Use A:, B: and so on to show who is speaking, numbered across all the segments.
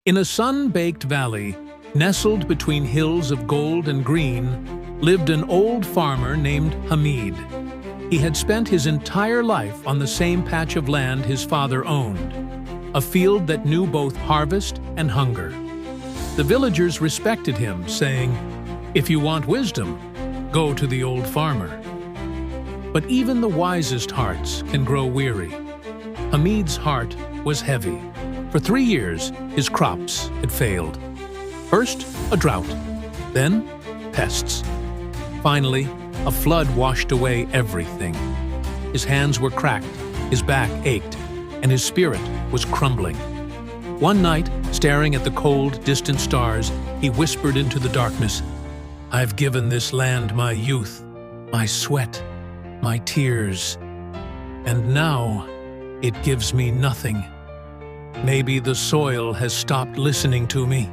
A: In a sun-baked valley, nestled between hills of gold and green, lived an old farmer named Hameed. He had spent his entire life on the same patch of land his father owned, a field that knew both harvest and hunger. The villagers respected him, saying, "If you want wisdom, go to the old farmer." But even the wisest hearts can grow weary. Hameed's heart was heavy. For 3 years, his crops had failed. First, a drought, then pests. Finally, a flood washed away everything. His hands were cracked, his back ached, and his spirit was crumbling. One night, staring at the cold, distant stars, he whispered into the darkness, "I've given this land my youth, my sweat, my tears, and now it gives me nothing. Maybe the soil has stopped listening to me."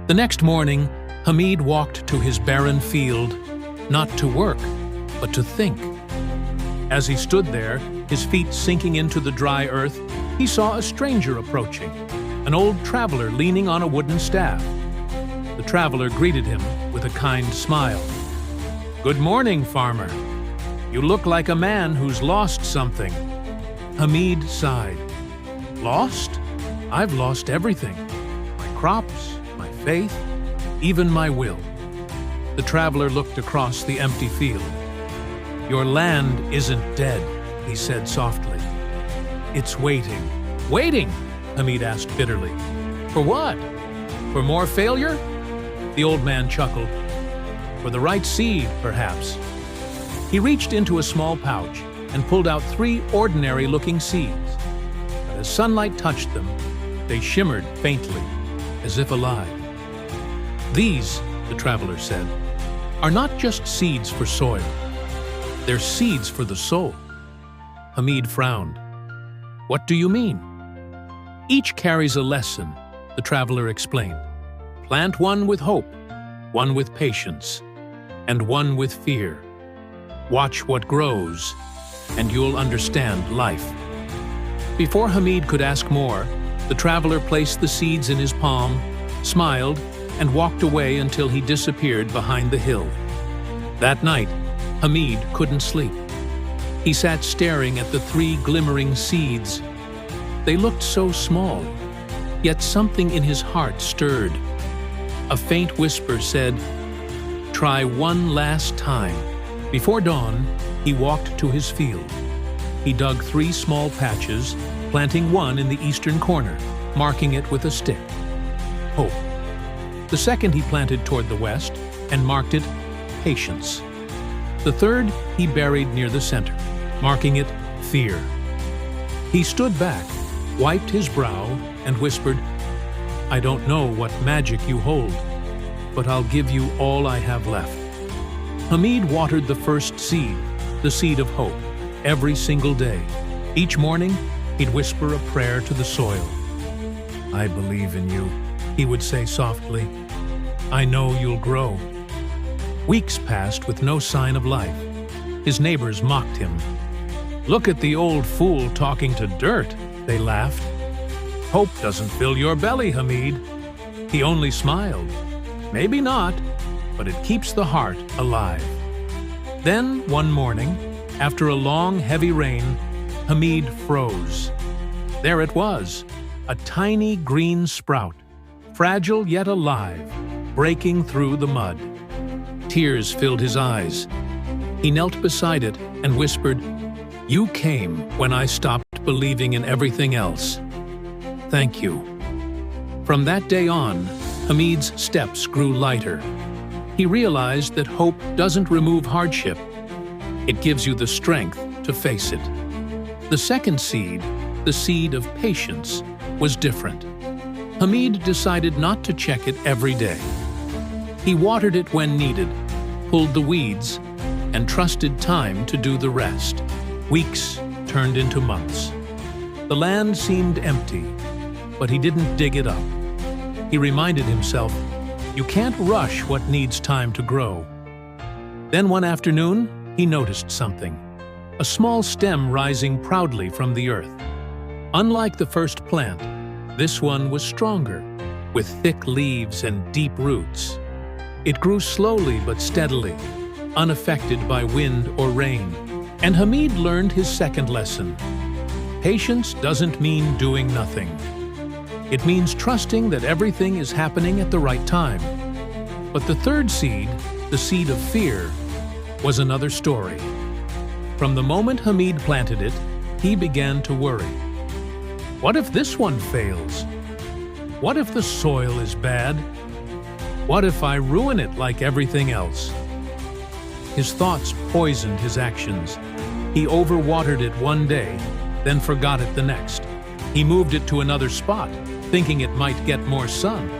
A: The next morning, Hameed walked to his barren field, not to work, but to think. As he stood there, his feet sinking into the dry earth, he saw a stranger approaching, an old traveler leaning on a wooden staff. The traveler greeted him with a kind smile. "Good morning, farmer. You look like a man who's lost something." Hameed sighed. "Lost? I've lost everything. My crops, my faith, even my will." The traveler looked across the empty field. "Your land isn't dead," he said softly. "It's waiting." "Waiting?" Hameed asked bitterly. "For what? For more failure?" The old man chuckled. "For the right seed, perhaps." He reached into a small pouch and pulled out 3 ordinary-looking seeds. But as sunlight touched them, they shimmered faintly, as if alive. "These," the traveler said, "are not just seeds for soil. They're seeds for the soul." Hameed frowned. "What do you mean?" "Each carries a lesson," the traveler explained. "Plant one with hope, one with patience, and one with fear. Watch what grows, and you'll understand life." Before Hameed could ask more, the traveler placed the seeds in his palm, smiled, and walked away until he disappeared behind the hill. That night, Hameed couldn't sleep. He sat staring at the 3 glimmering seeds. They looked so small, yet something in his heart stirred. A faint whisper said, "Try one last time." Before dawn, he walked to his field. He dug 3 small patches, planting one in the eastern corner, marking it with a stick. Hope. The second he planted toward the west and marked it Patience. The third he buried near the center, marking it Fear. He stood back, wiped his brow, and whispered, "I don't know what magic you hold, but I'll give you all I have left." Hameed watered the first seed, the seed of hope, every single day. Each morning, he'd whisper a prayer to the soil. "I believe in you," he would say softly. "I know you'll grow." Weeks passed with no sign of life. His neighbors mocked him. "Look at the old fool talking to dirt," they laughed. "Hope doesn't fill your belly, Hameed." He only smiled. "Maybe not, but it keeps the heart alive." Then, one morning, after a long, heavy rain, Hameed froze. There it was, a tiny green sprout, fragile yet alive, breaking through the mud. Tears filled his eyes. He knelt beside it and whispered, "You came when I stopped believing in everything else. Thank you." From that day on, Hameed's steps grew lighter. He realized that hope doesn't remove hardship. It gives you the strength to face it. The second seed, the seed of patience, was different. Hameed decided not to check it every day. He watered it when needed, pulled the weeds, and trusted time to do the rest. Weeks turned into months. The land seemed empty, but he didn't dig it up. He reminded himself, you can't rush what needs time to grow. Then one afternoon, he noticed something. A small stem rising proudly from the earth. Unlike the first plant, This one was stronger, with thick leaves and deep roots. It grew slowly but steadily, unaffected by wind or rain. And Hameed learned his second lesson. Patience doesn't mean doing nothing. It means trusting that everything is happening at the right time. But the third seed, the seed of fear, was another story. From the moment Hameed planted it, he began to worry. What if this one fails? What if the soil is bad? What if I ruin it like everything else? His thoughts poisoned his actions. He overwatered it one day, then forgot it the next. He moved it to another spot, thinking it might get more sun.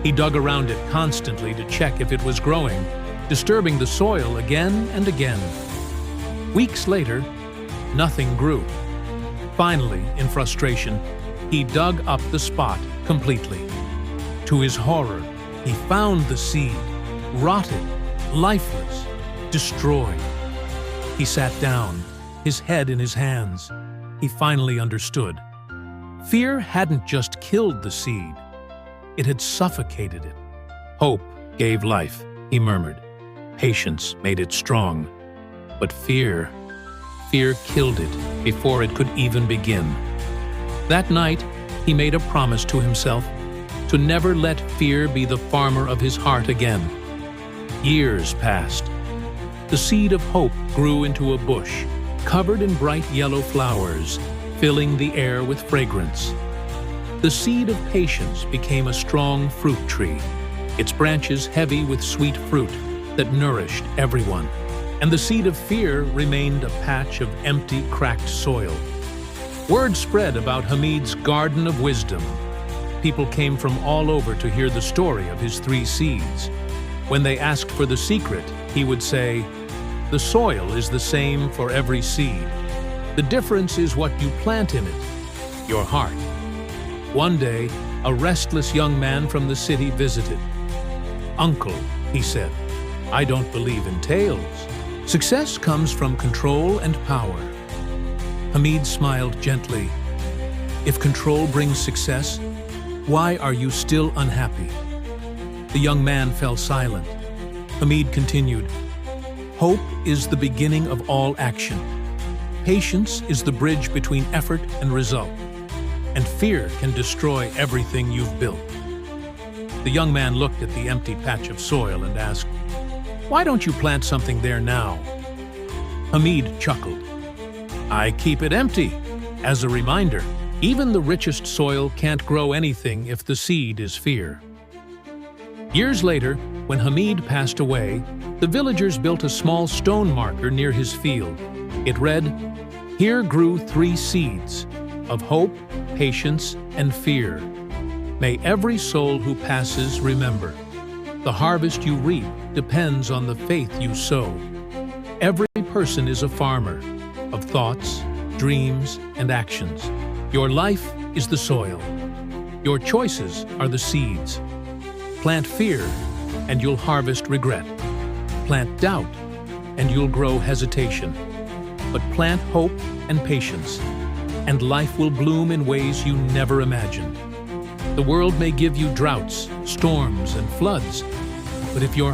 A: He dug around it constantly to check if it was growing, disturbing the soil again and again. Weeks later, nothing grew. Finally, in frustration, he dug up the spot completely. To his horror, he found the seed, rotted, lifeless, destroyed. He sat down, his head in his hands. He finally understood. Fear hadn't just killed the seed. It had suffocated it. Hope gave life, he murmured. Patience made it strong. But fear killed it before it could even begin. That night, he made a promise to himself to never let fear be the farmer of his heart again. Years passed. The seed of hope grew into a bush, covered in bright yellow flowers, filling the air with fragrance. The seed of patience became a strong fruit tree, its branches heavy with sweet fruit that nourished everyone. And the seed of fear remained a patch of empty, cracked soil. Word spread about Hameed's garden of wisdom. People came from all over to hear the story of his 3 seeds. When they asked for the secret, he would say, "The soil is the same for every seed. The difference is what you plant in it, your heart." One day, a restless young man from the city visited. "Uncle," he said, "I don't believe in tales. Success comes from control and power." Hameed smiled gently. "If control brings success, why are you still unhappy?" The young man fell silent. Hameed continued, "Hope is the beginning of all action. Patience is the bridge between effort and result. And fear can destroy everything you've built." The young man looked at the empty patch of soil and asked, "Why don't you plant something there now?" Hameed chuckled. "I keep it empty, as a reminder. Even the richest soil can't grow anything if the seed is fear." Years later, when Hameed passed away, the villagers built a small stone marker near his field. It read, "Here grew 3 seeds, of hope, patience, and fear. May every soul who passes remember. The harvest you reap depends on the faith you sow. Every person is a farmer of thoughts, dreams, and actions. Your life is the soil. Your choices are the seeds. Plant fear, and you'll harvest regret. Plant doubt, and you'll grow hesitation. But plant hope and patience, and life will bloom in ways you never imagined. The world may give you droughts, storms, and floods, but if your